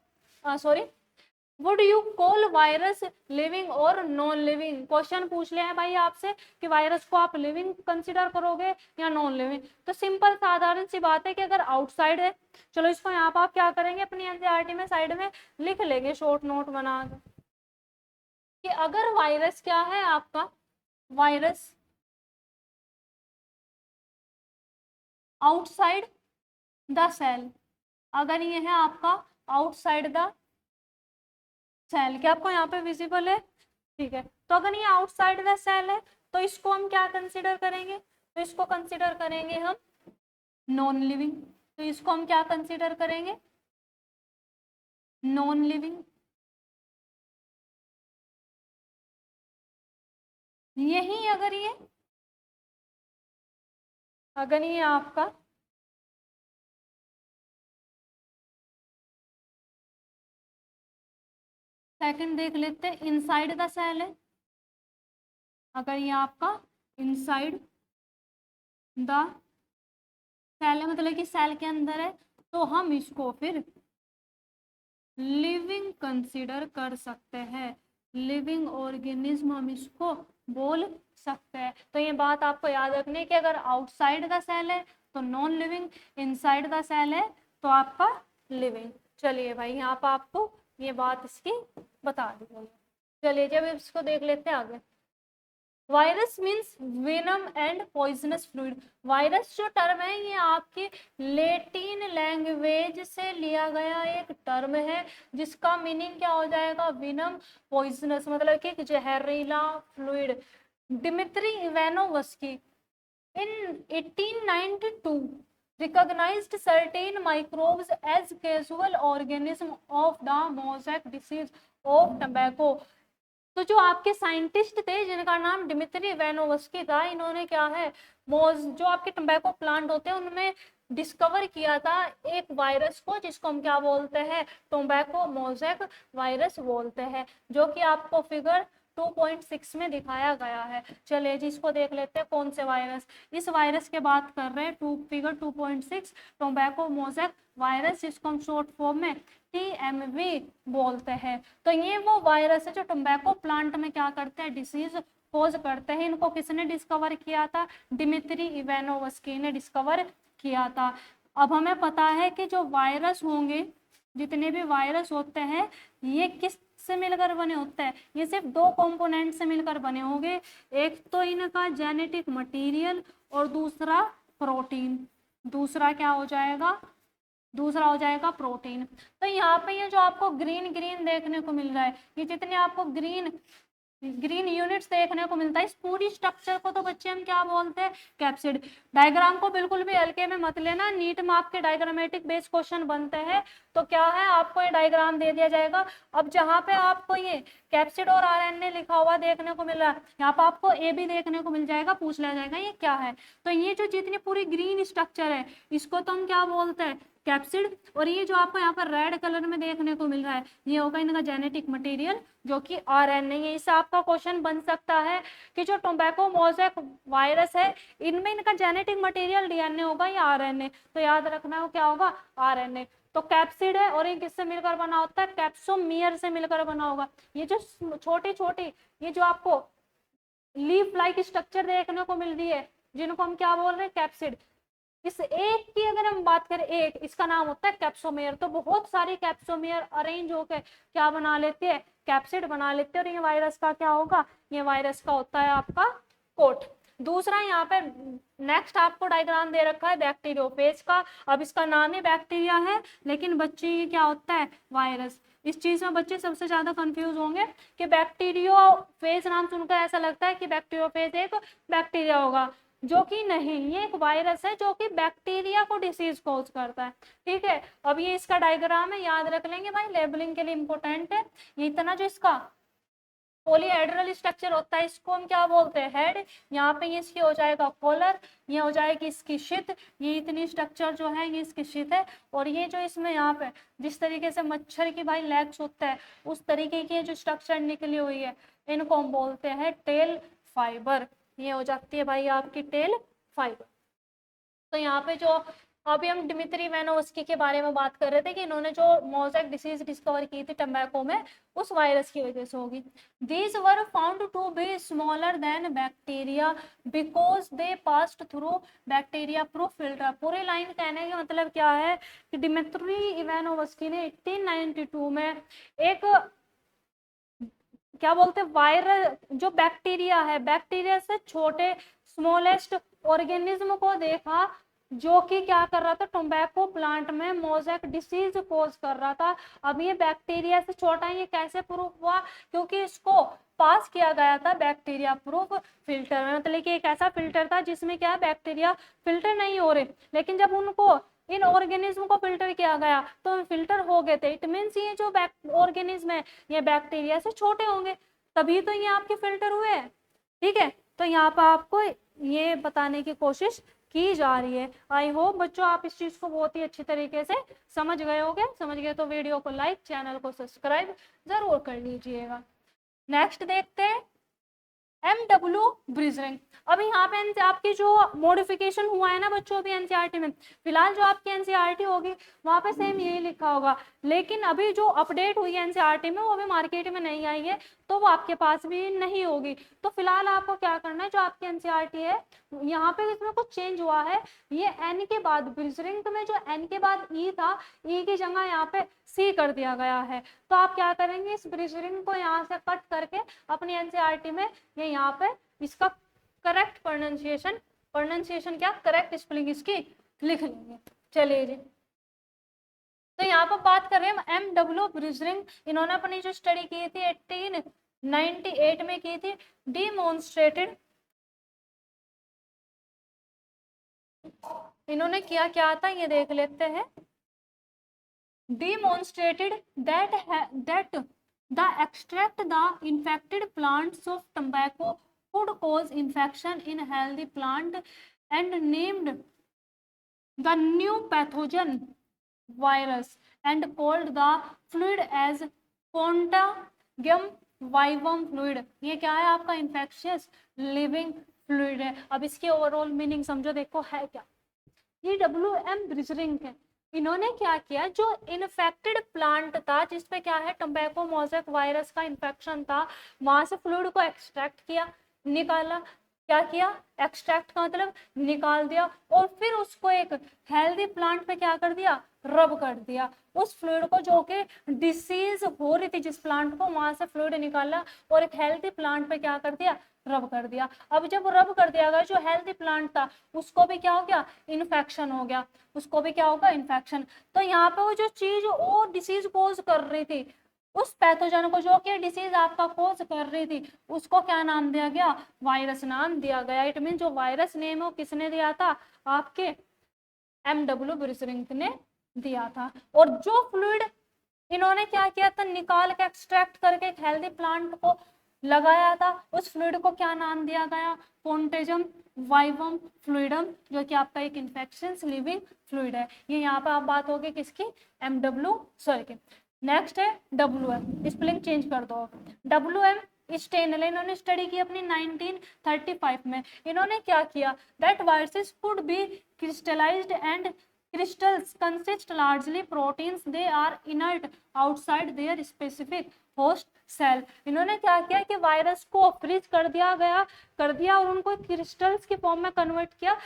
would you call virus living और नॉन लिविंग? क्वेश्चन पूछ ले हैं भाई आपसे कि वायरस को आप लिविंग कंसिडर करोगे या नॉन लिविंग। तो सिंपल साधारण सी बात है कि अगर आउटसाइड है, चलो इसको यहाँ पर आप क्या करेंगे, अपनी एनसीईआरटी में साइड में लिख लेंगे शॉर्ट नोट बना कि अगर वायरस क्या है आपका, वायरस आउटसाइड द सेल, अगर ये है आपका आउटसाइड द सेल, क्या आपको यहाँ पे विजिबल है, ठीक है। तो अगर ये आउटसाइड द सेल है तो इसको हम क्या कंसीडर करेंगे, तो इसको कंसीडर करेंगे हम नॉन लिविंग। तो इसको हम क्या कंसीडर करेंगे, नॉन लिविंग। यही अगर ये आपका सेकंड देख लेते हैं, इनसाइड द सेल है, अगर ये आपका इनसाइड द सेल है मतलब कि सेल के अंदर है तो हम इसको फिर लिविंग कंसीडर कर सकते हैं, लिविंग ऑर्गेनिज्म हम इसको बोल सकते हैं। तो ये बात आपको याद रखनी कि अगर आउटसाइड द सेल है तो non living, inside the cell है तो आपका लिविंग। चलिए भाई यहाँ पर आपको ये बात इसकी बता दी गई। चलिए जब इसको देख लेते हैं आगे। Virus means venom and poisonous fluid. Virus जो टर्म है ये आपकी लेटिन लैंग्वेज से लिया गया एक टर्म है जिसका मीनिंग क्या हो जाएगा, वेनम पॉइजनस मतलब कि जहरीला fluid. Dmitri Ivanovsky in 1892 recognized certain microbes as causal organism of the mosaic disease of tobacco। तो जो आपके साइंटिस्ट थे जिनका नाम डिमित्री इवानोव्स्की था, इन्होंने क्या है, जो आपके टोबैको प्लांट होते हैं उनमें डिस्कवर किया था एक वायरस को, जिसको हम क्या बोलते हैं, टोबैको मोज़ेक वायरस बोलते हैं, जो कि आपको फिगर 2.6 में दिखाया गया है। चलिए जी इसको देख लेते हैं कौन से वायरस, इस वायरस के बात कर रहे हैं, फिगर 2.6 टोबैको मोज़ेक वायरस, जिसको हम शॉर्ट फॉर्म में TMV बोलते हैं। तो ये वो वायरस है जो टोबैको प्लांट में क्या करते हैं, डिसीज कोज करते हैं। इनको किसने डिस्कवर किया था, डिमित्री इवानोव्स्की ने डिस्कवर किया था। अब हमें पता है कि जो वायरस होंगे, जितने भी वायरस होते हैं, ये किस से मिलकर बने होते हैं, ये सिर्फ दो कंपोनेंट से मिलकर बने होंगे, एक तो इनका जेनेटिक मटेरियल और दूसरा प्रोटीन। दूसरा क्या हो जाएगा, दूसरा हो जाएगा प्रोटीन। तो यहाँ पे ये जो आपको ग्रीन ग्रीन देखने को मिल रहा है, ये जितने आपको ग्रीन ग्रीन यूनिट्स देखने को मिलता है, इस पूरी स्ट्रक्चर को तो बच्चे हम क्या बोलते हैं, कैप्सिड। डायग्राम को बिल्कुल भी हल्के में मत लेना, नीट में आपके डायग्रामेटिक बेस्ड क्वेश्चन बनते हैं तो क्या है, आपको ये डायग्राम दे दिया जाएगा। अब जहाँ पे आपको ये कैप्सिड और RNA लिखा हुआ देखने को मिल रहा है, यहाँ पे आपको ए भी देखने को मिल जाएगा, पूछ लिया जाएगा ये क्या है। तो ये जो जितनी पूरी ग्रीन स्ट्रक्चर है, इसको तो हम क्या बोलते हैं, कैप्सिड। और ये जो आपको यहाँ पर रेड कलर में देखने को मिल रहा है, ये होगा इनका जेनेटिक मटेरियल, जो कि RNA है। इससे आपका क्वेश्चन बन सकता है कि जो टोबैको मोज़ेक वायरस है, इनमें इनका जेनेटिक मटेरियल DNA होगा या RNA, तो याद रखना है वो क्या होगा, RNA। तो कैप्सिड है और ये किससे मिलकर बना होता है, कैप्सोमियर से मिलकर बना होगा। ये जो छोटी छोटी, ये जो आपको लीफ लाइक स्ट्रक्चर देखने को मिल रही है, जिनको हम क्या बोल रहे हैं, कैप्सिड। इस एक की अगर हम बात करें, एक इसका नाम होता है कैप्सोमेयर। तो बहुत सारी कैप्सोमेयर अरेंज होकर क्या बना लेते हैं, कैप्सिड बना लेते हैं। और ये वायरस का क्या होगा, ये वायरस का होता है आपका कोट। दूसरा यहाँ पे नेक्स्ट आपको डायग्राम दे रखा है बैक्टीरियोफेज का। अब इसका नाम ही बैक्टीरिया है, लेकिन बच्चे ये क्या होता है, वायरस। इस चीज में बच्चे सबसे ज्यादा कंफ्यूज होंगे कि बैक्टीरियोफेज नाम सुनकर ऐसा लगता है कि बैक्टीरियोफेज एक बैक्टीरिया होगा, जो कि नहीं, ये एक वायरस है जो कि बैक्टीरिया को डिसीज कॉज करता है। ठीक है, अब ये इसका डायग्राम है, याद रख लेंगे भाई, लेबलिंग के लिए इंपॉर्टेंट है। ये इतना जो इसका पॉलीहेड्रल स्ट्रक्चर होता है, इसको हम क्या बोलते हैं, हेड। यहाँ पे ये इसकी हो जाएगा कॉलर, ये हो जाएगी इसकी शीत। ये इतनी स्ट्रक्चर जो है ये इसकी शीत है। और ये जो इसमें यहाँ पे जिस तरीके से मच्छर की भाई लेग्स होता है, उस तरीके की जो स्ट्रक्चर निकली हुई है, इनको हम बोलते हैं टेल फाइबर। ये हो जाती है भाई आपकी टेल फाइबर। तो यहाँ पे जो अभी हम डिमित्री इवानोव्स्की के बारे में बात कर रहे थे कि इन्होंने जो मोज़ेक डिसीज डिस्कवर की थी टोबैको में, उस वायरस की वजह से होगी। These were found to be smaller than bacteria because they passed through bacteria proof filter. पूरी लाइन कहने का मतलब क्या है कि डिमित्री इवानोव्स्की ने 1892 में एक क्या बोलते हैं, वायरल जो बैक्टीरिया है, बैक्टीरिया से छोटे स्मॉलेस्ट ऑर्गेनिज्म को देखा, जो कि क्या कर रहा था, टोबैको प्लांट में मोज़ेक डिसीज कोज कर रहा था। अब ये बैक्टीरिया से छोटा है, ये कैसे प्रूफ हुआ, क्योंकि इसको पास किया गया था बैक्टीरिया प्रूफ फिल्टर में। मतलब कि एक ऐसा फिल्टर था जिसमें क्या बैक्टीरिया फिल्टर नहीं हो रहे, लेकिन जब उनको इन ऑर्गेनिज्म को फिल्टर किया गया तो फिल्टर हो गए थे। इट मीन्स ये जो ऑर्गेनिज्म है ये बैक्टीरिया से छोटे होंगे, तभी तो ये आपके फिल्टर हुए हैं। ठीक है, तो यहाँ पर आपको ये बताने की कोशिश की जा रही है। आई होप बच्चों आप इस चीज को बहुत ही अच्छी तरीके से समझ गए होंगे। समझ गए तो वीडियो को लाइक, चैनल को सब्सक्राइब जरूर कर लीजिएगा। नेक्स्ट देखते हैं MW ब्रिजरिंग। अभी यहाँ पे आपकी जो मॉडिफिकेशन हुआ है ना बच्चों अभी एनसीईआरटी में, फिलहाल जो आपकी एनसीईआरटी होगी वहाँ पे सेम यही लिखा होगा, लेकिन अभी जो अपडेट हुई है एनसीईआरटी में वो अभी मार्केट में नहीं आई है, तो वो आपके पास भी नहीं होगी। तो फिलहाल आपको क्या करना है, जो आपकी एनसीईआरटी है यहाँ पे इसमें कुछ चेंज हुआ है। ये एन के बाद ब्रिजरिंग में जो एन के बाद ई था, ई की जगह यहाँ पे सी कर दिया गया है। तो आप क्या करेंगे, इस ब्रिजरिंग को यहाँ से कट करके अपनी एनसीईआरटी में ये यहाँ पे इसका करेक्ट प्रोनाउंसिएशन क्या करेक्ट स्पेलिंग इसकी लिख लेंगे। चलिए जी, तो यहाँ पर बात कर रहे हैं MW ब्रिजरिंग। इन्होंने अपनी जो स्टडी की थी 1898 में की थी। डिमॉन्स्ट्रेटेड, इन्होंने किया क्या था ये देख लेते हैं। demonstrated that the extract the infected plants of tobacco could cause infection in healthy plant and named the new pathogen virus and called the fluid as Contagium vivum fluid। ये क्या है आपका infectious living fluid है। अब इसकी overall meaning समझो, देखो है क्या। ये WM ब्रिजरिंग है, इन्होंने क्या किया, जो इन्फेक्टेड प्लांट था जिसपे क्या है टम्बैको मोज़ेक वायरस का इन्फेक्शन था, वहां से फ्लूइड को एक्सट्रैक्ट किया, निकाला। क्या किया, एक्सट्रैक्ट का मतलब निकाल दिया, और फिर उसको एक हेल्दी प्लांट पे क्या कर दिया, रब कर दिया। उस फ्लूइड को जो कि डिसीज हो रही थी जिस प्लांट को, वहां से फ्लूइड निकाला और एक हेल्दी प्लांट पे क्या कर दिया, रब कर दिया। अब जब रब कर दिया गया, जो हेल्दी प्लांट था उसको भी क्या हो गया, इन्फेक्शन हो गया, उसको भी क्या होगा, इन्फेक्शन। तो यहाँ पे वो जो चीज वो डिसीज कोज कर रही थी, उस पैथोजन को जो कि डिसीज आपका कोज कर रही थी, उसको क्या नाम दिया गया, वायरस नाम दिया गया। इट मीन जो वायरस नेम है वो किसने दिया था, आपके MW ब्रिजरिंग ने दिया था। और जो फ्लूइड इन्होंने क्या किया था, निकाल के एक्सट्रैक्ट करके एक हेल्दी प्लांट को लगाया था, उस फ्लूइड को क्या नाम दिया गया, कॉन्टेजम वाइवम फ्लूइडम, जो कि आपका एक इन्फेक्शन लिविंग फ्लूइड है। ये यहाँ पे आप बात होगी किसकी, MW सॉरी की। नेक्स्ट है WM, स्पेलिंग चेंज कर दो। WM स्टेनले, इन्होंने स्टडी की अपनी 1935 में। इन्होंने क्या किया, that viruses could be crystallised and crystals consist largely proteins, they are inert outside their specific host cell। इन्होंने क्या किया कि वायरस को फ्रीज कर दिया और उनको क्रिस्टल्स के फॉर्म में कन्वर्ट किया।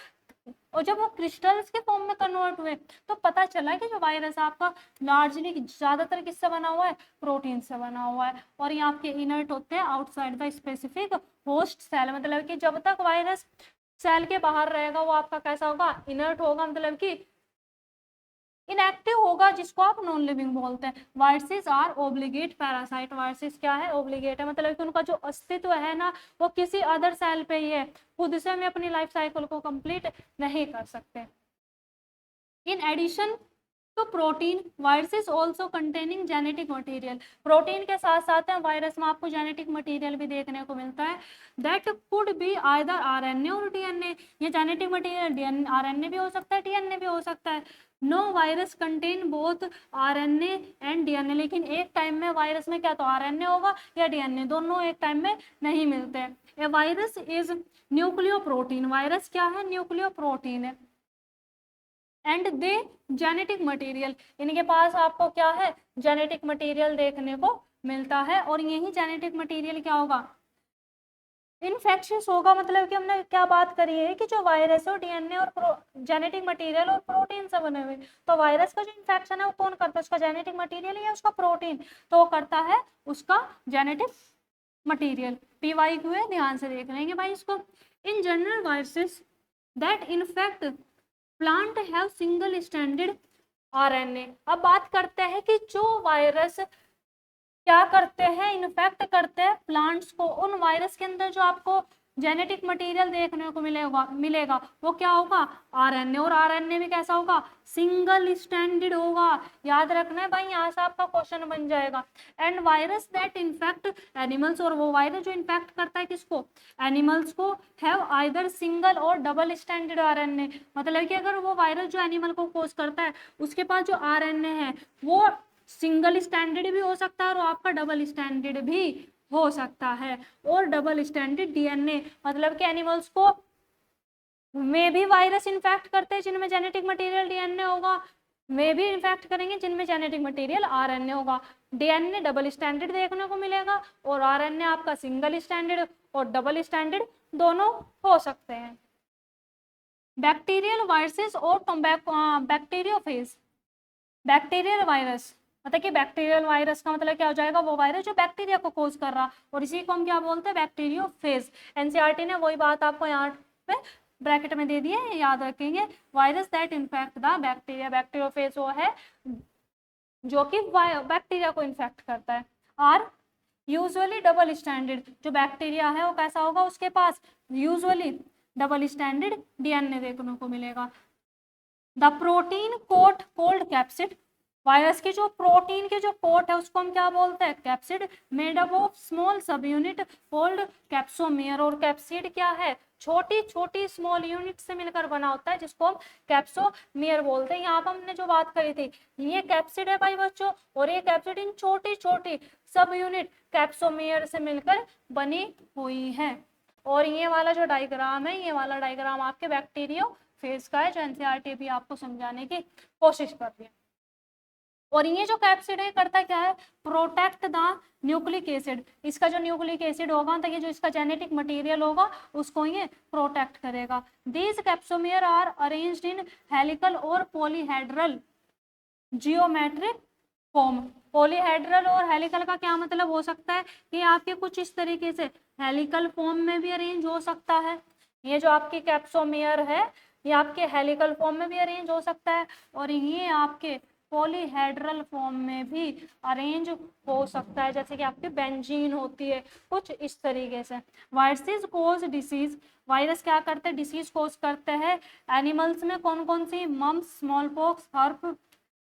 और जब वो क्रिस्टल्स के फॉर्म में कन्वर्ट हुए तो पता चला कि जो वायरस आपका लार्जली ज्यादातर किससे बना हुआ है, प्रोटीन से बना हुआ है, और ये आपके इनर्ट होते हैं outside the specific host cell. मतलब कि जब तक वायरस सेल के बाहर रहेगा वो आपका कैसा होगा, इनर्ट होगा, मतलब कि इनएक्टिव होगा, जिसको आप नॉन लिविंग बोलते हैं। Viruses are obligate parasite, viruses क्या है, ओब्लिगेट है, मतलब कि उनका जो अस्तित्व है ना वो किसी अदर सेल पे ही है, खुद से हमें अपनी लाइफ साइकिल को कंप्लीट नहीं कर सकते। इन एडिशन तो protein, viruses also containing genetic material, protein के साथ साथ है वायरस में आपको जेनेटिक मटेरियल भी देखने को मिलता है। That could be either RNA और DNA, ये जेनेटिक मटेरियल RNA भी हो सकता है, DNA भी हो सकता है। No virus contain both RNA and DNA, लेकिन एक टाइम में वायरस में क्या तो RNA होगा या DNA, दोनों एक टाइम में नहीं मिलते हैं। A virus is nucleoprotein, virus क्या है, न्यूक्लियो प्रोटीन है। एंड दे जेनेटिक मटेरियल, इनके पास आपको क्या है, जेनेटिक मटेरियल देखने को मिलता है। और यही जेनेटिक मटेरियल क्या होगा, इन्फेक्शियस होगा। मतलब कि हमने क्या बात करी है कि जो वायरस है DNA और जेनेटिक मटेरियल और प्रोटीन से बने हुए, तो वायरस का जो इन्फेक्शन है वो कौन करता है, उसका जेनेटिक मटेरियल या उसका प्रोटीन, तो वो करता है उसका जेनेटिक मटेरियल। PYQ है, ध्यान से देख लेंगे भाई इसको। In general viruses that infect plant have single standard RNA। अब बात करते हैं कि जो वायरस क्या करते हैं, इन्फेक्ट करते हैं प्लांट्स को, उन वायरस के अंदर जो आपको जेनेटिक मटेरियल देखने को मिलेगा वो क्या होगा, RNA, और RNA भी कैसा होगा, सिंगल स्टैंडर्ड होगा। याद रखना है भाई, यहाँ से आपका क्वेश्चन बन जाएगा। And virus that infect animals, और वो वायरस जो इन्फेक्ट करता है किसको, एनिमल्स को, हैव आइदर सिंगल और डबल स्टैंडर्ड RNA। मतलब कि अगर वो वायरस जो एनिमल को कोज करता है उसके पास जो RNA है वो सिंगल स्टैंडर्ड भी हो सकता है और आपका डबल स्टैंडर्ड भी हो सकता है। और डबल स्टैंडर्ड DNA, मतलब कि एनिमल्स को में भी वायरस इन्फेक्ट करते हैं जिनमें जेनेटिक मटेरियल DNA होगा, में भी इन्फेक्ट करेंगे जिनमें जेनेटिक मटेरियल RNA होगा। DNA डबल स्टैंडर्ड देखने को मिलेगा और RNA आपका सिंगल स्टैंडर्ड और डबल स्टैंडर्ड दोनों हो सकते हैं। बैक्टीरियल वायरसेस और बैक्टीरियोफेज, बैक्टीरियल वायरस, मतलब कि बैक्टीरियल वायरस का मतलब क्या हो जाएगा, वो वायरस जो बैक्टीरिया को कोज कर रहा, और इसी को हम क्या बोलते हैं, बैक्टीरियोफेज। NCERT ने वही बात आपको यहाँ पे ब्रैकेट में दे दी है, याद रखेंगे। Virus that infect the bacteria, bacteriophage वो है जो कि बैक्टीरिया को इन्फेक्ट करता है। आर यूजुअली डबल स्टैंडर्ड, जो बैक्टीरिया है वो कैसा होगा, उसके पास यूजुअली डबल स्टैंडर्ड DNA देखने को मिलेगा। The protein coat called capsid, virus की जो प्रोटीन के जो कोट है उसको हम क्या बोलते हैं, capsid, made up of small सब यूनिट कॉल्ड कैप्सोमियर। और कैप्सिड क्या है, छोटी छोटी स्मॉल यूनिट से मिलकर बना होता है, जिसको हम कैप्सोमियर बोलते हैं। यहाँ पर हमने जो बात करी थी, ये कैप्सिड है भाई बच्चों, और ये कैप्सिड इन छोटी छोटी सब यूनिट कैप्सोमियर से मिलकर बनी हुई है। और ये वाला जो डायग्राम है, ये वाला डायग्राम आपके बैक्टीरियोफेज का है, जो एनसीईआरटी भी आपको समझाने की कोशिश कर रही है। और ये जो कैप्सिड है करता क्या है, प्रोटेक्ट द न्यूक्लिक एसिड। इसका जो न्यूक्लिक एसिड होगा, तो ये जो इसका जेनेटिक मटेरियल होगा उसको ये प्रोटेक्ट करेगा। These capsomere are arranged in helical और पॉलीहेड्रल जियोमेट्रिक फॉर्म। पॉलीहेड्रल और हेलिकल का क्या मतलब हो सकता है कि आपके कुछ इस तरीके से हेलिकल फॉर्म में भी अरेंज हो सकता है। ये जो आपकी कैप्सोमियर है ये आपके हेलिकल फॉर्म में भी अरेंज हो सकता है, और ये आपके पॉलीहेड्रल फॉर्म में भी अरेंज हो सकता है, जैसे कि आपकी बेंजीन होती है, कुछ इस तरीके से। वायरसेस कोज डिसीज, वायरस क्या करते हैं, डिसीज कोज करते हैं एनिमल्स में। कौन कौन सी, mumps, smallpox, herpes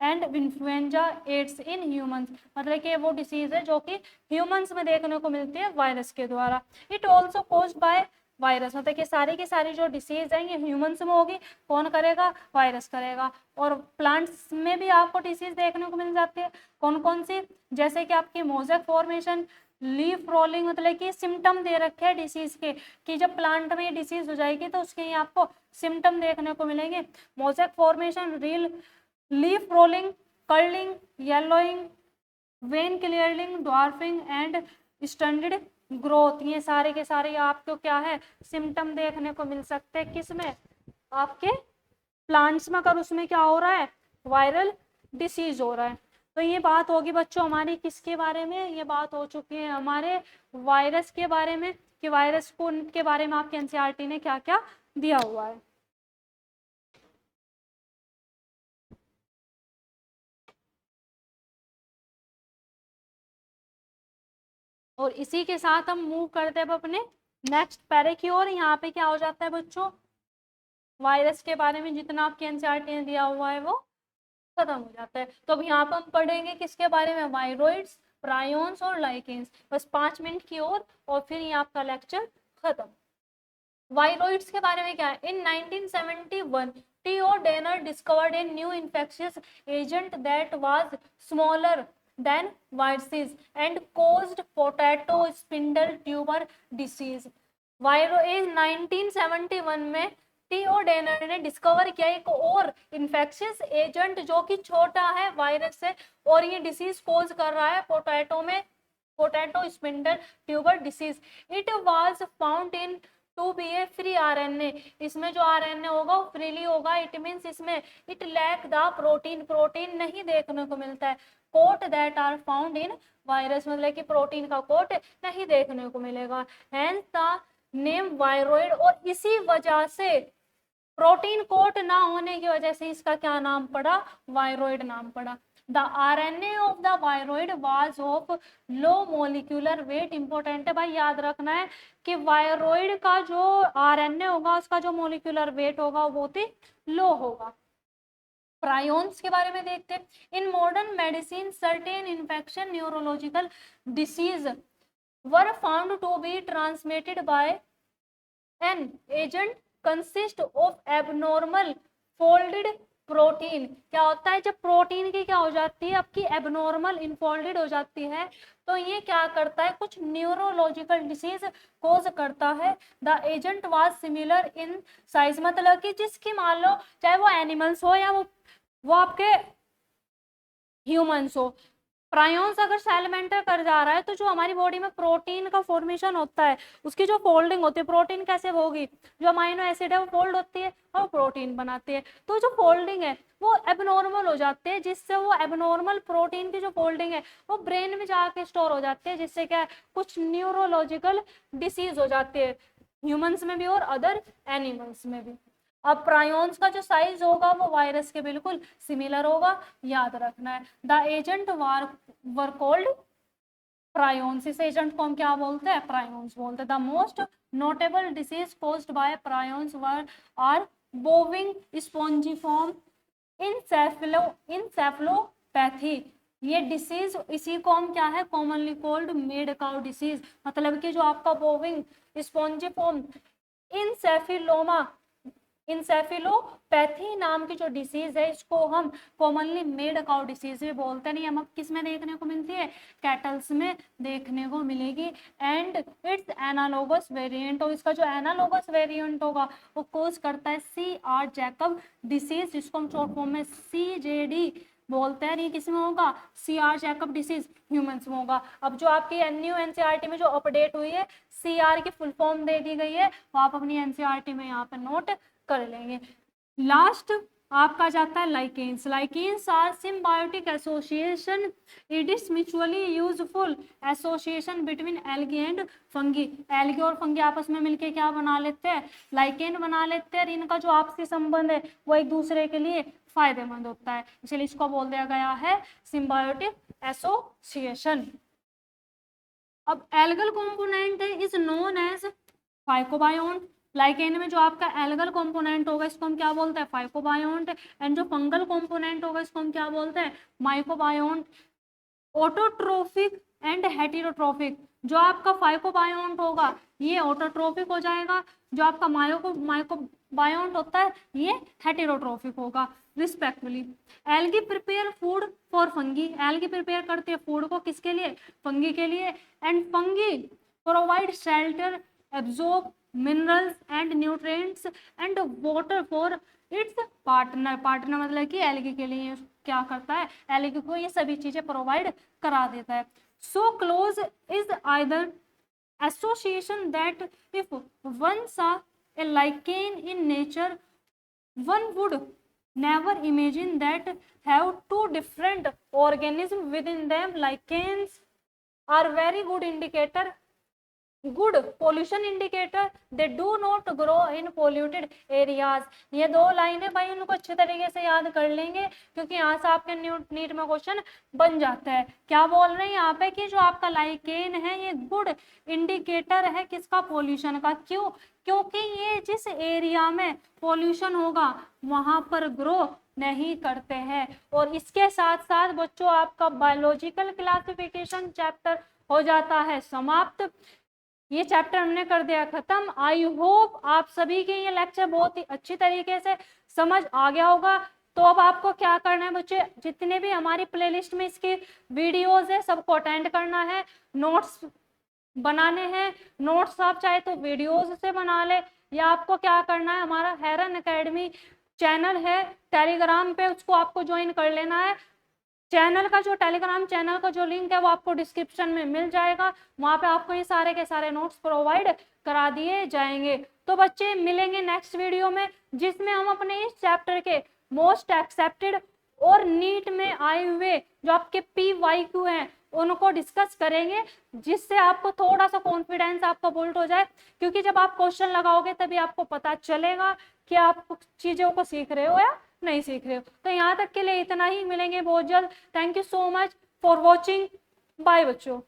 and influenza AIDS in humans. मतलब कि वो डिसीज है जो कि ह्यूमंस में देखने को मिलती है वायरस के द्वारा। It also caused by virus, मतलब कि सारी की सारी जो डिसीज है ये ह्यूमंस में होगी, कौन करेगा, वायरस करेगा। और प्लांट्स में भी आपको डिसीज देखने को मिल जाती है, कौन कौन सी, जैसे कि आपकी मोज़ेक फॉर्मेशन, लीफ रोलिंग, मतलब कि सिम्टम दे रखे हैं डिसीज के, कि जब प्लांट में डिसीज हो जाएगी तो उसके ही आपको सिम्टम देखने को मिलेंगे। Mosaic formation, leaf rolling, curling, yellowing, when clearing, dwarfing and standard growth, ये सारे के सारे आपको क्या है, सिम्टम देखने को मिल सकते हैं किसमें, आपके प्लांट्स में। अगर उसमें क्या हो रहा है, वायरल डिसीज हो रहा है। तो ये बात होगी बच्चों हमारी किसके बारे में, ये बात हो चुकी है हमारे वायरस के बारे में, कि वायरस को के बारे में आपके एनसीईआरटी ने क्या क्या दिया हुआ है। और इसी के साथ हम मूव करते हैं अब अपने नेक्स्ट पैरे की ओर। यहाँ पे क्या हो जाता है बच्चों, वायरस के बारे में जितना आपके एनसीईआरटी ने दिया हुआ है वो खत्म हो जाता है। तो अब यहाँ पर हम पढ़ेंगे किसके बारे में, वायरोइड्स, प्रायोन्स और लाइकेंस। बस 5 मिनट की और फिर ये आपका लेक्चर खत्म। वायरोइड्स के बारे में क्या है, इन 1971 T.O. Danner discovered a new infectious agent that was smaller than viruses and caused potato spindle tuber disease। वायरो 1971 में टीओ डेनर ने डिस्कवर किया एक और इन्फेक्शियस एजेंट जो कि छोटा है वायरस से, और ये डिसीज कोज कर रहा है पोटैटो में, potato spindle tuber disease. It was found in to be a free RNA, इसमें जो आरएनए होगा वो फ्रीली होगा। इट मींस इसमें it lack the protein, protein नहीं देखने को मिलता है। Coat that are found in virus, मतलब कि प्रोटीन का कोट नहीं देखने को मिलेगा। हेंस द नेम वायरोइड, और इसी वजह से प्रोटीन कोट ना होने की वजह से इसका क्या नाम पड़ा, वायरोइड नाम पड़ा। The RNA of the viroid was of low molecular weight. Important है भाई, याद रखना है कि वायरोइड का जो आरएनए होगा उसका जो मोलिकुलर वेट होगा वो बहुत ही लो होगा। प्रायोन्स के बारे में देखते हैं। In modern medicine certain infection neurological disease were found to be transmitted by an agent consist of abnormal folded protein. क्या होता है, जब प्रोटीन की क्या हो जाती है आपकी एबनॉर्मल इनफोल्डेड हो जाती है, तो ये क्या करता है, कुछ न्यूरोलॉजिकल डिसीज कोज करता है। The agent was similar in size, मतलब कि जिसकी मान लो चाहे वो एनिमल्स हो या वो आपके ह्यूमंस हो। प्रायोन्स अगर सेल मेंटेन कर जा रहा है तो जो हमारी बॉडी में प्रोटीन का फॉर्मेशन होता है उसकी जो फोल्डिंग होती है, प्रोटीन कैसे होगी, जो अमाइनो एसिड है वो फोल्ड होती है और प्रोटीन बनाती है। तो जो फोल्डिंग है वो एबनॉर्मल हो जाती है, जिससे वो एबनॉर्मल प्रोटीन की जो फोल्डिंग है वो ब्रेन में जाके स्टोर हो जाती है, जिससे क्या कुछ न्यूरोलॉजिकल डिसीज हो जाती है ह्यूमंस में भी और अदर एनिमल्स में भी। अब प्रायोन्स का जो साइज होगा वो वायरस के बिल्कुल सिमिलर होगा, याद रखना है। The agent were called prions, इस एजेंट को हम क्या बोलते हैं, प्रायोन्स बोलते हैं। The most notable disease caused by prions were are bovine spongiform, encephalopathy पैथी। ये डिसीज, इसी को हम क्या है commonly called mad cow disease, मतलब कि जो आपका बोविंग स्पॉन्जिफॉर्म इंसेफिलोमा इंसेफिलोपैथी नाम की जो डिसीज है इसको हम कॉमनली मेड काउ डिसीज भी बोलते हैं। नहीं, हम किस में देखने को मिलती है, कैटल्स में देखने को मिलेगी। एंड इट्स एनालोगस वेरिएंट, और इसका जो एनालोगस वेरिएंट होगा वो कोज करता है CR जैकब डिसीज, जिसको हम शॉर्ट फॉर्म में CJD बोलते हैं। ये किस में होगा, CR जैकब डिसीज ह्यूमंस में होगा। अब जो आपकी NUNCERT में जो अपडेट हुई है CR की फुल फॉर्म दे दी गई है, वो आप अपनी NCERT में यहाँ पर नोट कर लेंगे। लास्ट आपका जाता है lichens. Lichens are symbiotic association, it is mutually useful association between algae and fungi. Algae और फंगी आपस में मिलके क्या बना लेते हैं, लाइकेन बना लेते हैं, और इनका जो आपसी संबंध है वो एक दूसरे के लिए फायदेमंद होता है, इसलिए इसको बोल दिया गया है सिम्बायोटिक एसोसिएशन। अब एल्गल कंपोनेंट है इज नोन एज फाइकोबायोन्ट। लाइकेन में जो आपका एल्गल कंपोनेंट होगा इसको हम क्या बोलते हैं, फाइकोबायोन्ट। एंड जो फंगल कंपोनेंट होगा इसको हम क्या बोलते हैं, माइकोबायोन्ट। ऑटोट्रोफिक एंड हेटेरोट्रोफिक, जो आपका फाइकोबायोन्ट होगा ये ऑटोट्रोफिक हो जाएगा, जो आपका माइकोबायोन्ट होता है ये हेटेरोट्रोफिक होगा respectively. Algae prepare food for fungi, algae prepare करती है फूड को किसके लिए, फंगी के लिए। And fungi provide shelter, absorb minerals and nutrients and water for its partner. Partner मतलब कि एल्गी के लिए क्या करता है, एल्गी को ये सभी चीजें प्रोवाइड करा देता है। So close is either association that if one saw a lichen in nature one would never imagine that have two different organisms within them. Lichens are very good indicator, good pollution indicator, they do not grow in polluted areas. ये दो लाइनें भाई उनको अच्छे तरीके से याद कर लेंगे, क्योंकि यहाँ से आपके नीट में क्वेश्चन बन जाता है। क्या बोल रहे हैं यहाँ पे कि जो आपका लाइकेन है ये गुड इंडिकेटर है किसका, पोल्यूशन का। क्यों, क्योंकि ये जिस एरिया में पोल्यूशन होगा वहां पर ग्रो नहीं करते हैं। और इसके साथ साथ बच्चों आपका बायोलॉजिकल क्लासिफिकेशन चैप्टर हो जाता है समाप्त। ये चैप्टर हमने कर दिया खत्म। आई होप आप सभी के ये लेक्चर बहुत ही अच्छी तरीके से समझ आ गया होगा। तो अब आपको क्या करना है बच्चे, जितने भी हमारी प्लेलिस्ट में इसकी वीडियोस है सबको अटेंड करना है, नोट्स बनाने हैं। नोट्स आप चाहे तो वीडियोस से बना ले, या आपको क्या करना है, हमारा हेरन एकेडमी चैनल है टेलीग्राम पे, उसको आपको ज्वाइन कर लेना है। चैनल का जो टेलीग्राम चैनल का जो लिंक है वो आपको डिस्क्रिप्शन में मिल जाएगा, वहां पे आपको ये सारे के सारे नोट्स प्रोवाइड करा दिए जाएंगे। तो बच्चे मिलेंगे नेक्स्ट वीडियो में, जिसमें हम अपने इस चैप्टर के मोस्ट एक्सेप्टेड और नीट में आए हुए जो आपके PYQ हैं उनको डिस्कस करेंगे, जिससे आपको थोड़ा सा कॉन्फिडेंस आपका बिल्ड हो जाए। क्योंकि जब आप क्वेश्चन लगाओगे तभी आपको पता चलेगा कि आप चीजों को सीख रहे हो या नहीं सीख रहे हो। तो यहाँ तक के लिए इतना ही, मिलेंगे बहुत जल्द। Thank you so much for watching, bye बच्चों।